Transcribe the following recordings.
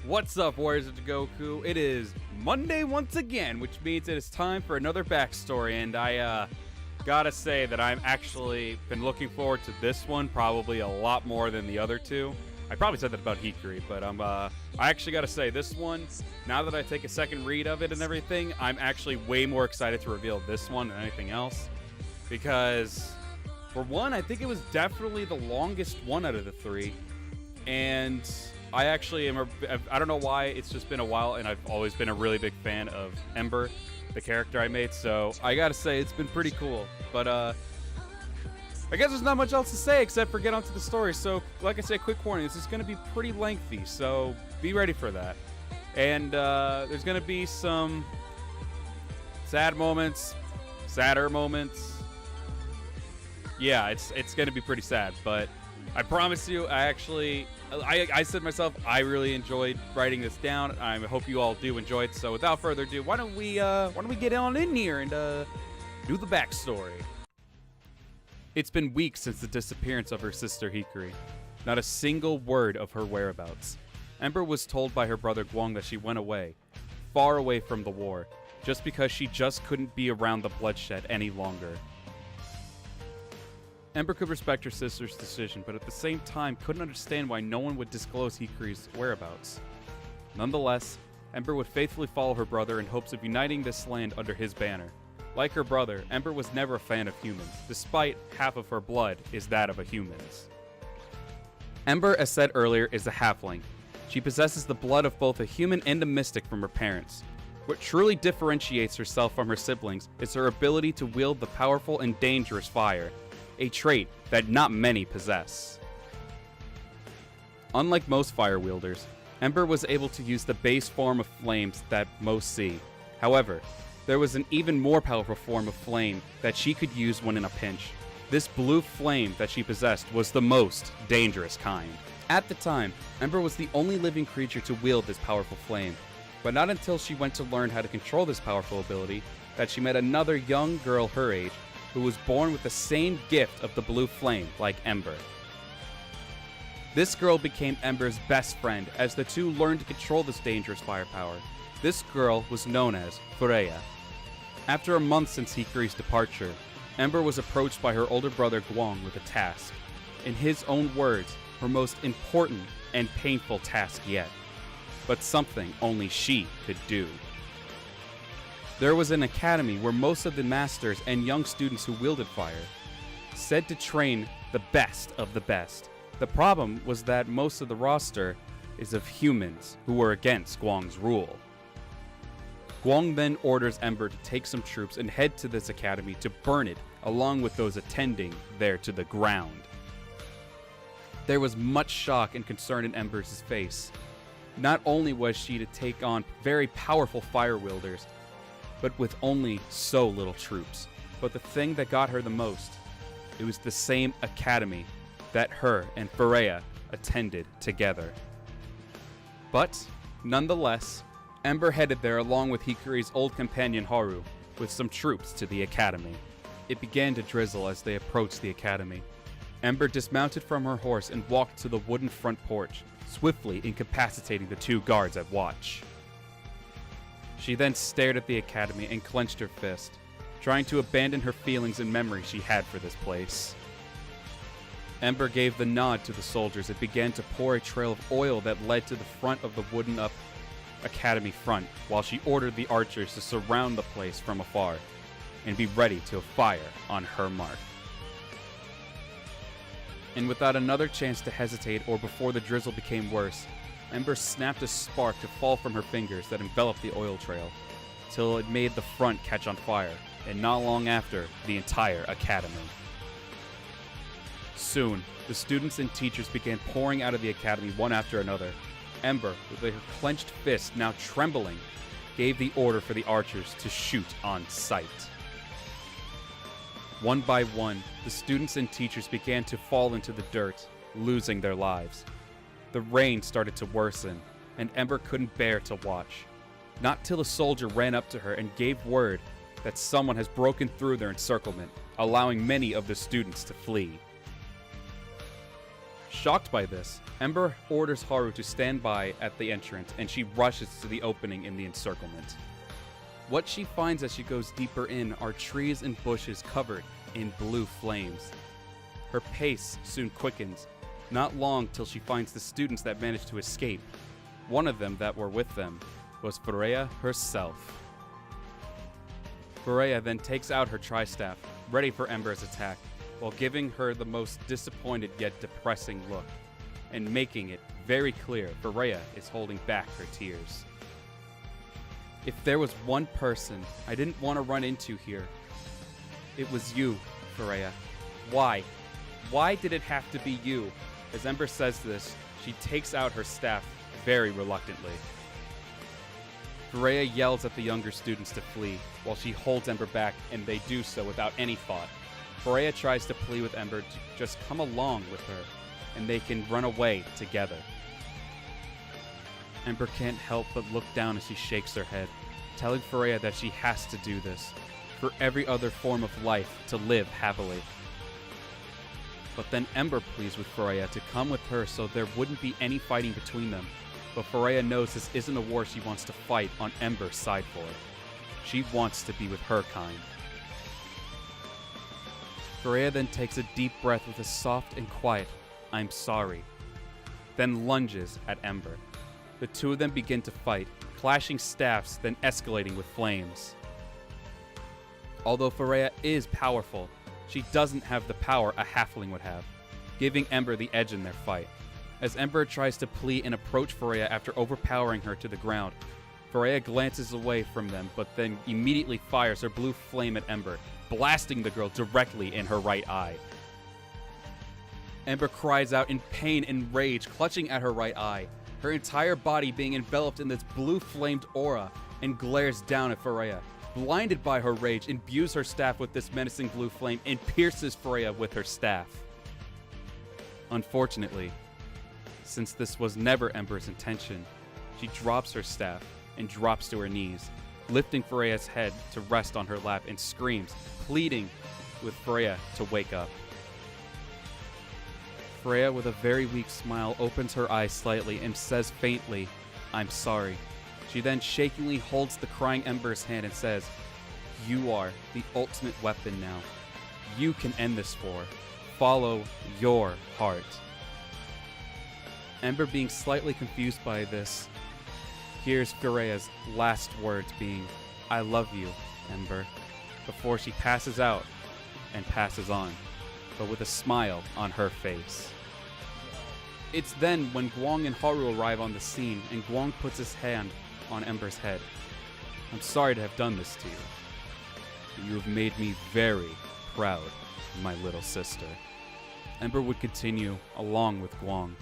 What's up, Warriors of Goku? It is Monday once again, which means it is time for another backstory, and I gotta say that I'm actually been looking forward to this one probably a lot more than the other two. I probably said that about Hikari, but I actually gotta say this one, now that I take a second read of it and everything, I'm actually way more excited to reveal this one than anything else, because for one, I think it was definitely the longest one out of the three, and I actually am, I don't know why, it's just been a while, and I've always been a really big fan of Ember, the character I made, so I gotta say, it's been pretty cool. But, I guess there's not much else to say except for get onto the story. So, like I said, quick warning, this is gonna be pretty lengthy, so be ready for that. And, there's gonna be some sad moments, sadder moments. Yeah, it's gonna be pretty sad, but I promise you, I said myself, I really enjoyed writing this down. I hope you all do enjoy it. So without further ado, why don't we get on in here and do the backstory. It's been weeks since the disappearance of her sister Hikari. Not a single word of her whereabouts. Ember was told by her brother Guang that she went away, far away from the war, just because she just couldn't be around the bloodshed any longer. Ember could respect her sister's decision, but at the same time couldn't understand why no one would disclose Hikari's whereabouts. Nonetheless, Ember would faithfully follow her brother in hopes of uniting this land under his banner. Like her brother, Ember was never a fan of humans, despite half of her blood is that of a human's. Ember, as said earlier, is a halfling. She possesses the blood of both a human and a mystic from her parents. What truly differentiates herself from her siblings is her ability to wield the powerful and dangerous fire, a trait that not many possess. Unlike most fire wielders, Ember was able to use the base form of flames that most see. However, there was an even more powerful form of flame that she could use when in a pinch. This blue flame that she possessed was the most dangerous kind. At the time, Ember was the only living creature to wield this powerful flame, but not until she went to learn how to control this powerful ability that she met another young girl her age who was born with the same gift of the blue flame like Ember. This girl became Ember's best friend as the two learned to control this dangerous firepower. This girl was known as Freya. After a month since Hikari's departure, Ember was approached by her older brother Guang with a task. In his own words, her most important and painful task yet, but something only she could do. There was an academy where most of the masters and young students who wielded fire said to train the best of the best. The problem was that most of the roster is of humans who were against Guang's rule. Guang then orders Ember to take some troops and head to this academy to burn it along with those attending there to the ground. There was much shock and concern in Ember's face. Not only was she to take on very powerful fire wielders, but with only so little troops. But the thing that got her the most, it was the same academy that her and Freya attended together. But, nonetheless, Ember headed there along with Hikari's old companion Haru, with some troops to the academy. It began to drizzle as they approached the academy. Ember dismounted from her horse and walked to the wooden front porch, swiftly incapacitating the two guards at watch. She then stared at the academy and clenched her fist, trying to abandon her feelings and memories she had for this place. Ember gave the nod to the soldiers and began to pour a trail of oil that led to the front of the wooden-up academy front, while she ordered the archers to surround the place from afar and be ready to fire on her mark. And without another chance to hesitate or before the drizzle became worse, Ember snapped a spark to fall from her fingers that enveloped the oil trail, till it made the front catch on fire, and not long after, the entire academy. Soon, the students and teachers began pouring out of the academy one after another. Ember, with her clenched fist now trembling, gave the order for the archers to shoot on sight. One by one, the students and teachers began to fall into the dirt, losing their lives. The rain started to worsen, and Ember couldn't bear to watch. Not till a soldier ran up to her and gave word that someone has broken through their encirclement, allowing many of the students to flee. Shocked by this, Ember orders Haru to stand by at the entrance, and she rushes to the opening in the encirclement. What she finds as she goes deeper in are trees and bushes covered in blue flames. Her pace soon quickens, not long till she finds the students that managed to escape. One of them that were with them was Freya herself. Freya then takes out her tri-staff, ready for Ember's attack, while giving her the most disappointed yet depressing look, and making it very clear Freya is holding back her tears. If there was one person I didn't want to run into here, it was you, Freya. Why? Why did it have to be you? As Ember says this, she takes out her staff very reluctantly. Freya yells at the younger students to flee, while she holds Ember back, and they do so without any thought. Freya tries to plead with Ember to just come along with her, and they can run away together. Ember can't help but look down as she shakes her head, telling Freya that she has to do this, for every other form of life to live happily. But then Ember pleads with Freya to come with her so there wouldn't be any fighting between them. But Freya knows this isn't a war she wants to fight on Ember's side for. She wants to be with her kind. Freya then takes a deep breath with a soft and quiet, "I'm sorry," then lunges at Ember. The two of them begin to fight, clashing staffs, then escalating with flames. Although Freya is powerful, she doesn't have the power a halfling would have, giving Ember the edge in their fight. As Ember tries to plead and approach Freya after overpowering her to the ground, Freya glances away from them, but then immediately fires her blue flame at Ember, blasting the girl directly in her right eye. Ember cries out in pain and rage, clutching at her right eye, her entire body being enveloped in this blue-flamed aura, and glares down at Freya. Blinded by her rage, imbues her staff with this menacing blue flame and pierces Freya with her staff. Unfortunately, since this was never Ember's intention, she drops her staff and drops to her knees, lifting Freya's head to rest on her lap and screams, pleading with Freya to wake up. Freya, with a very weak smile, opens her eyes slightly and says faintly, "I'm sorry." She then shakingly holds the crying Ember's hand and says, "You are the ultimate weapon now. You can end this war. Follow your heart." Ember, being slightly confused by this, hears Freya's last words being, "I love you, Ember," before she passes out and passes on, but with a smile on her face. It's then when Gwang and Haru arrive on the scene, and Gwang puts his hand on Ember's head. "I'm sorry to have done this to you, but you have made me very proud, my little sister." Ember would continue along with Gwang,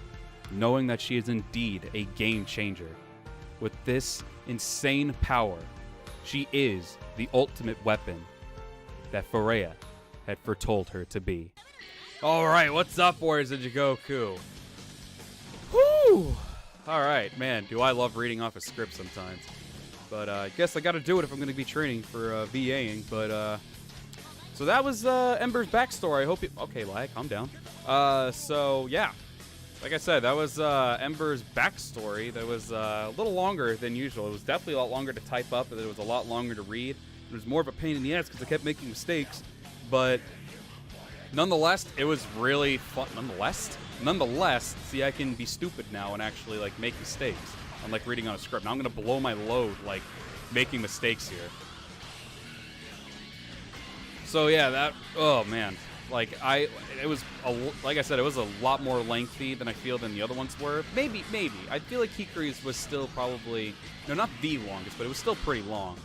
knowing that she is indeed a game changer. With this insane power, she is the ultimate weapon that Freya had foretold her to be. Alright, what's up, Warriors of Jigoku? Whew! Alright, man, do I love reading off a script sometimes. But I guess I gotta do it if I'm gonna be training for VAing, but so that was Ember's backstory. I hope you... Okay, lag, calm down. So, yeah. Like I said, that was Ember's backstory. That was a little longer than usual. It was definitely a lot longer to type up, and it was a lot longer to read. It was more of a pain in the ass because I kept making mistakes. But nonetheless, it was really fun. Nonetheless, see, I can be stupid now and actually like make mistakes. Unlike reading on a script. Now I'm gonna blow my load like making mistakes here. So yeah, that. Oh man. Like like I said, it was a lot more lengthy than I feel than the other ones were. Maybe. I feel like Hikari's was still probably, no, not the longest, but it was still pretty long.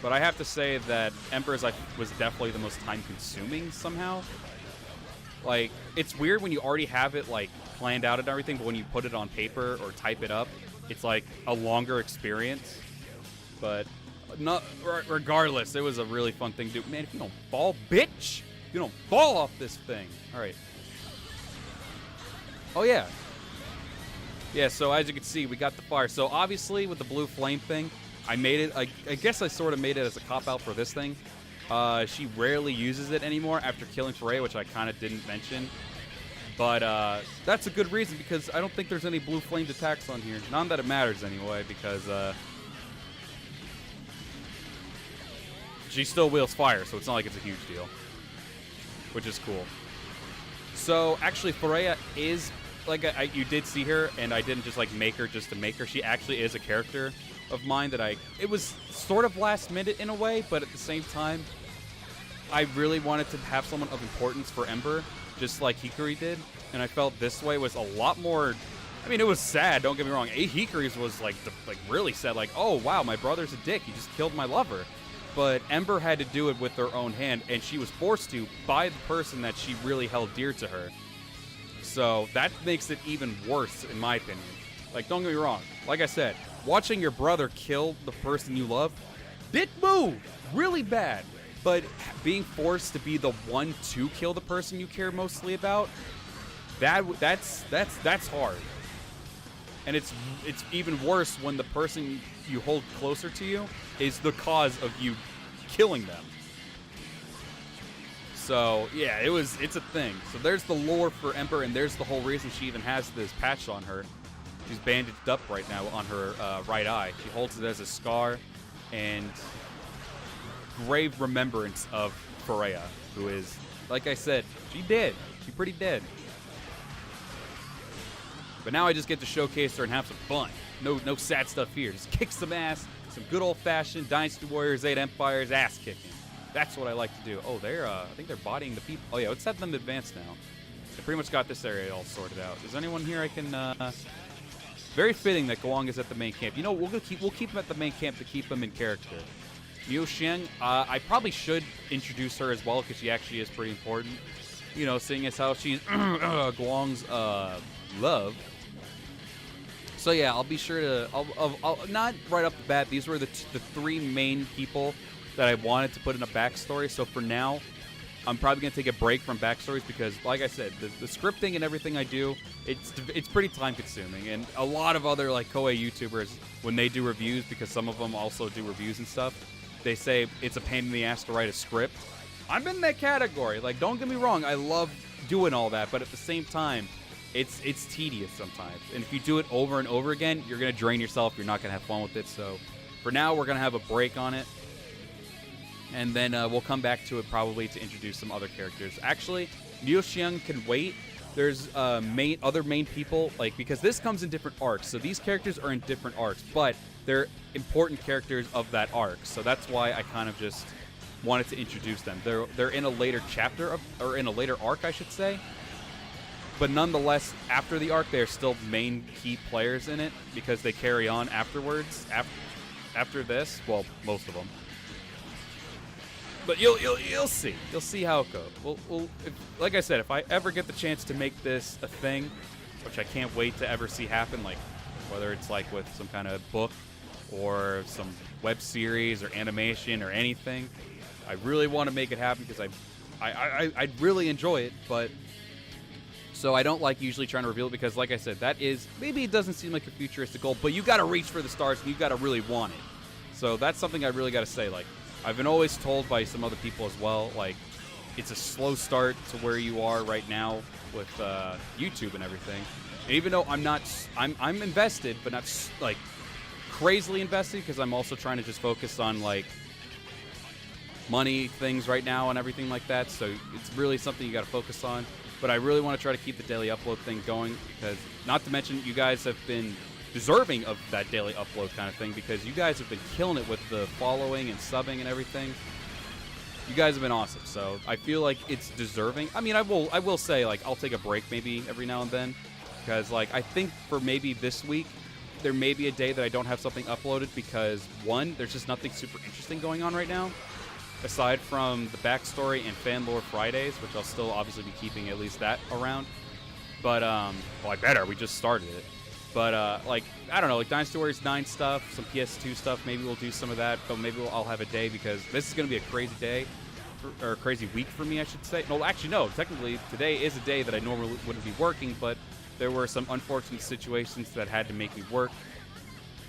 But I have to say that Ember's was definitely the most time-consuming somehow. Like, it's weird when you already have it like planned out and everything, but when you put it on paper or type it up, it's like a longer experience. But not regardless, it was a really fun thing to do. Man, if you don't fall, bitch. You don't fall off this thing. All right. Oh, yeah. Yeah, so as you can see, we got the fire. So obviously, with the blue flame thing, I made it, I guess I sort of made it as a cop-out for this thing. She rarely uses it anymore after killing Freya, which I kind of didn't mention. But that's a good reason, because I don't think there's any blue flamed attacks on here. None that it matters anyway, because she still wields fire, so it's not like it's a huge deal, which is cool. So actually, Freya is like you did see her, and I didn't just like make her just to make her. She actually is a character of mine that it was sort of last minute in a way, but at the same time, I really wanted to have someone of importance for Ember, just like Hikari did, and I felt this way was a lot more. I mean, it was sad, don't get me wrong. Hikari's was like really sad, like, oh wow, my brother's a dick, he just killed my lover. But Ember had to do it with her own hand, and she was forced to by the person that she really held dear to her. So that makes it even worse, in my opinion. Like, don't get me wrong, like I said, watching your brother kill the person you love, big move, really bad. But being forced to be the one to kill the person you care mostly about, that's hard. And it's even worse when the person you hold closer to you is the cause of you killing them. So yeah, it's a thing. So there's the lore for Ember, and there's the whole reason she even has this patch on her. She's bandaged up right now on her right eye. She holds it as a scar, and grave remembrance of Freya, who is, like I said, she dead. She's pretty dead. But now I just get to showcase her and have some fun. No sad stuff here. Just kick some ass, some good old-fashioned Dynasty Warriors 8 Empires ass kicking. That's what I like to do. Oh, I think they're bodying the people. Oh yeah, let's have them advance now. I pretty much got this area all sorted out. Is anyone here I can? Very fitting that Guang is at the main camp. You know, we'll keep him at the main camp to keep him in character. Miu Xiang, I probably should introduce her as well, because she actually is pretty important. You know, seeing as how she's Guang's love. So yeah, I'll be sure to. I'll not right off the bat. These were the three main people that I wanted to put in a backstory. So for now, I'm probably gonna take a break from backstories, because, like I said, the scripting and everything I do, it's pretty time consuming. And a lot of other like Koei YouTubers, when they do reviews, because some of them also do reviews and stuff, they say it's a pain in the ass to write a script. I'm in that category. Like, don't get me wrong, I love doing all that, but at the same time, it's tedious sometimes. And if you do it over and over again, you're going to drain yourself. You're not going to have fun with it. So for now, we're going to have a break on it. And then we'll come back to it probably to introduce some other characters. Actually, Miu Xiang can wait. There's other main people, like, because this comes in different arcs. So these characters are in different arcs, but they're important characters of that arc. So that's why I kind of just wanted to introduce them. They're in a later chapter or in a later arc, I should say. But nonetheless, after the arc, they're still main key players in it, because they carry on afterwards. After this, well, most of them. But you'll see. You'll see how it goes. Like I said, if I ever get the chance to make this a thing, which I can't wait to ever see happen, like whether it's like with some kind of book or some web series or animation or anything, I really want to make it happen, because I'd really enjoy it. But so I don't like usually trying to reveal it, because, like I said, that is, maybe it doesn't seem like a futuristic goal, but you got to reach for the stars, and you got to really want it. So that's something I really got to say. Like, I've been always told by some other people as well, like, it's a slow start to where you are right now with YouTube and everything. And even though I'm invested, but not like crazily invested, because I'm also trying to just focus on like money things right now and everything like that. So it's really something you got to focus on. But I really want to try to keep the daily upload thing going, because, not to mention, you guys have been deserving of that daily upload kind of thing, because you guys have been killing it with the following and subbing and everything. You guys have been awesome, so I feel like it's deserving. I mean, I will say, like, I'll take a break maybe every now and then, because, like, I think for maybe this week, there may be a day that I don't have something uploaded, because, one, there's just nothing super interesting going on right now, aside from the backstory and fan lore Fridays, which I'll still obviously be keeping at least that around. But, well, I better. We just started it. But, like, I don't know, like Dynasty Warriors 9 stuff, some PS2 stuff, maybe we'll do some of that, but maybe I'll have a day, because this is going to be a crazy day, or a crazy week for me, I should say. No, actually, no, technically, today is a day that I normally wouldn't be working, but there were some unfortunate situations that had to make me work.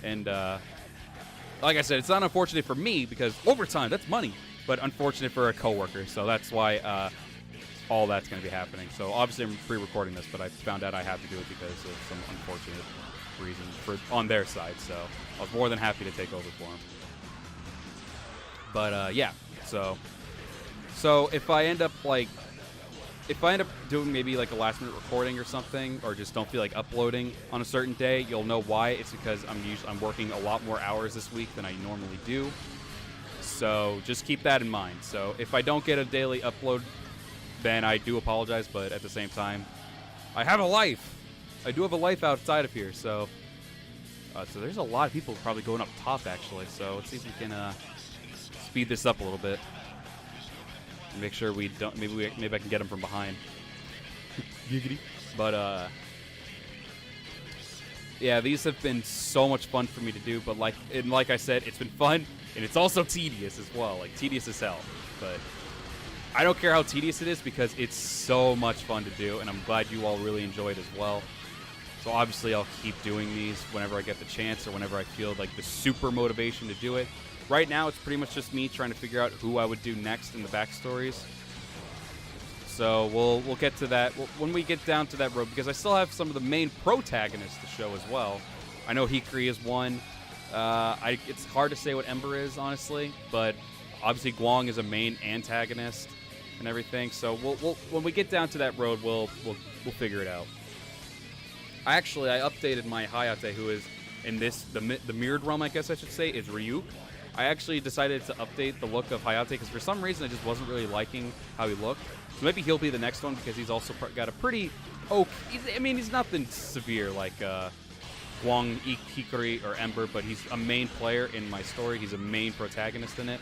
And, like I said, it's not unfortunate for me, because overtime, that's money, but unfortunate for a coworker. So that's why all that's going to be happening. So obviously I'm pre-recording this, but I found out I have to do it because of some unfortunate reasons on their side. So I was more than happy to take over for them. But yeah, so if I end up doing maybe like a last minute recording or something, or just don't feel like uploading on a certain day, you'll know why. It's because I'm working a lot more hours this week than I normally do. So just keep that in mind. So if I don't get a daily upload, then I do apologize, but at the same time, I have a life. I do have a life outside of here, so there's a lot of people probably going up top, actually. So let's see if we can speed this up a little bit. Make sure we don't. Maybe I can get them from behind. Giggity. But yeah, these have been so much fun for me to do. But like I said, it's been fun, and it's also tedious as well. Like tedious as hell. But I don't care how tedious it is because it's so much fun to do, and I'm glad you all really enjoy it as well. So obviously I'll keep doing these whenever I get the chance or whenever I feel like the super motivation to do it. Right now it's pretty much just me trying to figure out who I would do next in the backstories. So we'll get to that when we get down to that road, because I still have some of the main protagonists to show as well. I know Hikari is one. It's hard to say what Ember is, honestly, but obviously Guang is a main antagonist and everything. So we'll when we get down to that road, we'll figure it out. I updated my Hayate, who is in the mirrored realm, I guess I should say, is Ryuk. I actually decided to update the look of Hayate because for some reason I just wasn't really liking how he looked. So maybe he'll be the next one because he's also got a pretty he's nothing severe like Guang, Hikari, or Ember, but he's a main player in my story. He's a main protagonist in it.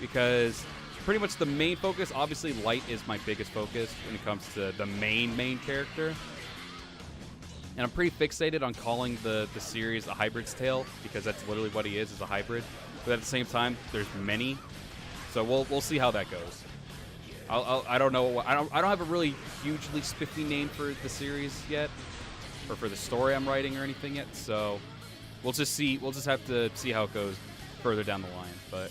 Because pretty much the main focus, obviously Light is my biggest focus when it comes to the main character. And I'm pretty fixated on calling the series a hybrid's tale because that's literally what he is a hybrid. But at the same time, there's many, so we'll see how that goes. I don't know. I don't have a really hugely spiffy name for the series yet, or for the story I'm writing or anything yet. So we'll just see. We'll just have to see how it goes further down the line. But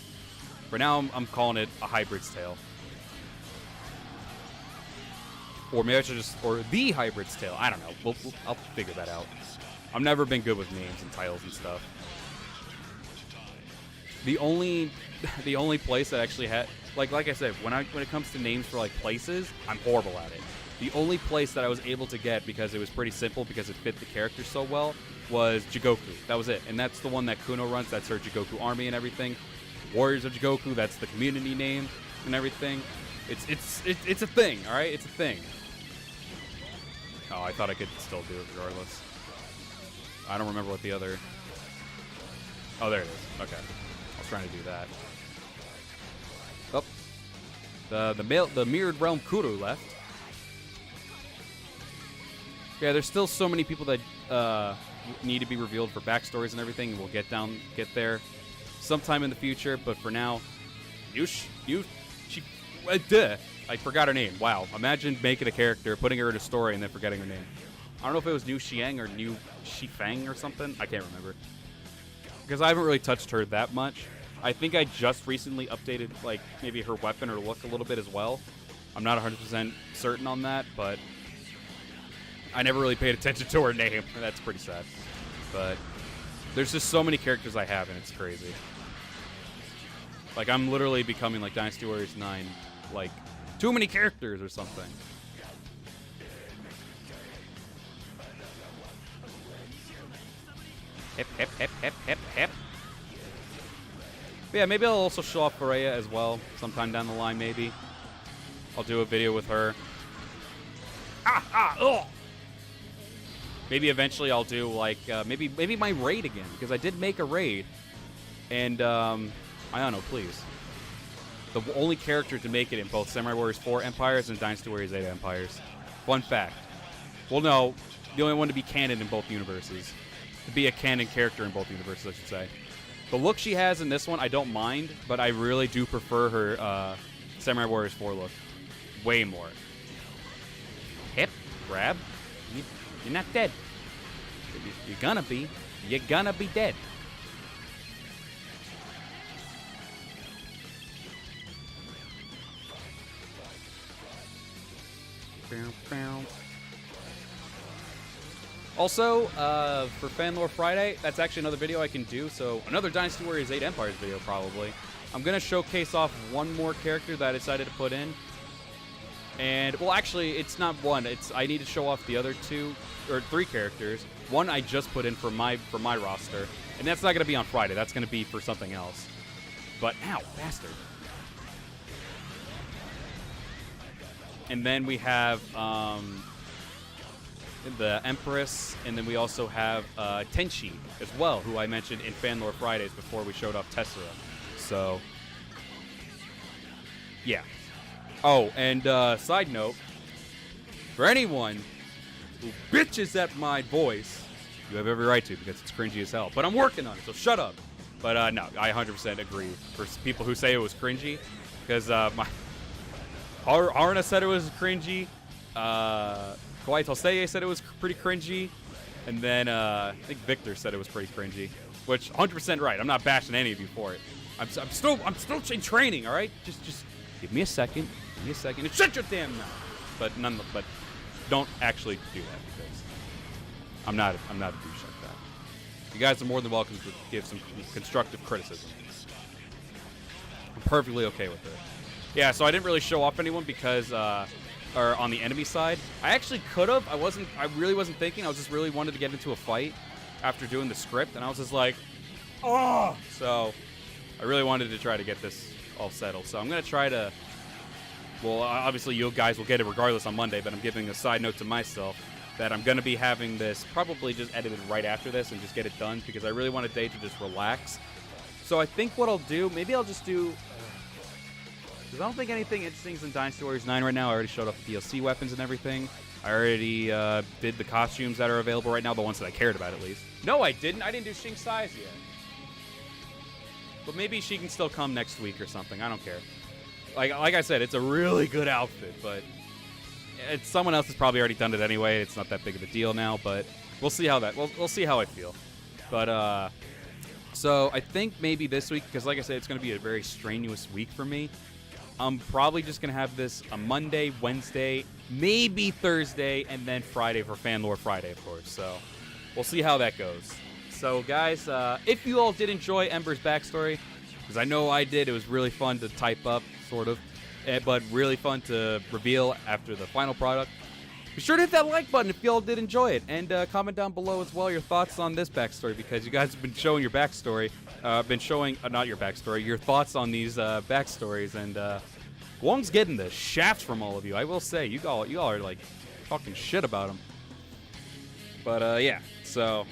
for now, I'm calling it a hybrid's tale. Or maybe I should or the hybrid's tale. I don't know. I'll figure that out. I've never been good with names and titles and stuff. The only place that actually had like I said, when it comes to names for like places, I'm horrible at it. The only place that I was able to get because it was pretty simple because it fit the character so well was Jigoku. That was it, and that's the one that Kuno runs. That's her Jigoku army and everything. Warriors of Jigoku. That's the community name and everything. It's a thing. All right, it's a thing. Oh, I thought I could still do it regardless. I don't remember what the other... Oh, there it is. Okay. I was trying to do that. Oh. The Mirrored Realm Kuru left. Yeah, there's still so many people that need to be revealed for backstories and everything, and we'll get there sometime in the future, but for now... I forgot her name. Wow. Imagine making a character, putting her in a story, and then forgetting her name. I don't know if it was New Xiang or New Shifang or something. I can't remember. Because I haven't really touched her that much. I think I just recently updated, like, maybe her weapon or look a little bit as well. I'm not 100% certain on that, but I never really paid attention to her name. That's pretty sad. But there's just so many characters I have, and it's crazy. Like, I'm literally becoming, like, Dynasty Warriors 9, like, too many characters or something. Hip, hip, hip, hip, hip, hip. But yeah, maybe I'll also show off Freya as well sometime down the line, maybe. I'll do a video with her. Oh! Maybe eventually I'll do, like, maybe my raid again, because I did make a raid. And, I don't know, please. The only character to make it in both Samurai Warriors 4 Empires and Dynasty Warriors 8 Empires. Fun fact. Well, no, the only one to be canon in both universes. To be a canon character in both universes, I should say. The look she has in this one, I don't mind, but I really do prefer her Samurai Warriors 4 look. Way more. Hip, grab. You're not dead. You're gonna be. You're gonna be dead. Also, for Fanlore Friday, that's actually another video I can do. So another Dynasty Warriors 8 Empires video, probably. I'm going to showcase off one more character that I decided to put in. And, well, actually, it's not one. I need to show off the other 2, or 3 characters. One I just put in for my roster. And that's not going to be on Friday. That's going to be for something else. But, ow, bastard. And then we have the Empress, and then we also have Tenchi as well, who I mentioned in Fanlore Fridays before we showed off Tessera. So, yeah. Oh, and side note, for anyone who bitches at my voice, you have every right to, because it's cringy as hell. But I'm working on it, so shut up. But no, I 100% agree. For people who say it was cringy, because my Arna said it was cringy. Kawaii Toseye said it was pretty cringy. And then I think Victor said it was pretty cringy. Which, 100% right. I'm not bashing any of you for it. I'm still in training, all right? Just give me a second. Give me a second. And shut your damn mouth. But don't actually do that, because I'm not a douche like that. You guys are more than welcome to give some constructive criticism. I'm perfectly okay with it. Yeah, so I didn't really show off anyone because, or on the enemy side. I actually could have. I really wasn't thinking. I just really wanted to get into a fight after doing the script, and I was just like, oh! So I really wanted to try to get this all settled. So I'm going to try to, well, obviously you guys will get it regardless on Monday, but I'm giving a side note to myself that I'm going to be having this probably just edited right after this and just get it done, because I really want a day to just relax. So I think what I'll do, maybe I'll just do, because I don't think anything interesting is in Dynasty Warriors 9 right now. I already showed off the DLC weapons and everything. I already did the costumes that are available right now, the ones that I cared about at least. No, I didn't. I didn't do Xing Sai's yet. But maybe she can still come next week or something. I don't care. Like I said, it's a really good outfit, but someone else has probably already done it anyway. It's not that big of a deal now, but we'll see how that. We'll see how I feel. But so I think maybe this week, because like I said, it's going to be a very strenuous week for me. I'm probably just going to have this a Monday, Wednesday, maybe Thursday, and then Friday for Fanlore Friday, of course. So we'll see how that goes. So, guys, if you all did enjoy Ember's backstory, because I know I did, it was really fun to type up, sort of, but really fun to reveal after the final product. Be sure to hit that like button if you all did enjoy it, and comment down below as well your thoughts on this backstory, because you guys have been showing your backstory, not your backstory, your thoughts on these backstories, and Wong's getting the shafts from all of you. I will say, you all are like talking shit about him. But yeah, so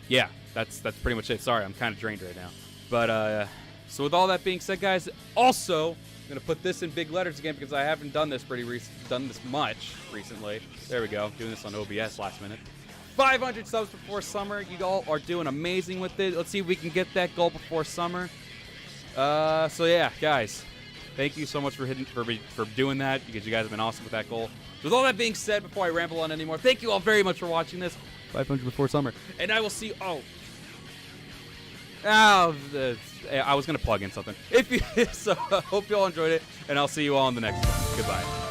yeah, that's pretty much it. Sorry, I'm kind of drained right now. But so with all that being said, guys, also I'm gonna put this in big letters again because I haven't done this much recently. There we go, doing this on OBS last minute. 500 subs before summer. You all are doing amazing with it. Let's see if we can get that goal before summer. So yeah, guys, thank you so much for doing that, because you guys have been awesome with that goal. So with all that being said, before I ramble on anymore, thank you all very much for watching this. 500 before summer, and I will see. I was gonna plug in something. So I hope you all enjoyed it, and I'll see you all in the next one. Goodbye.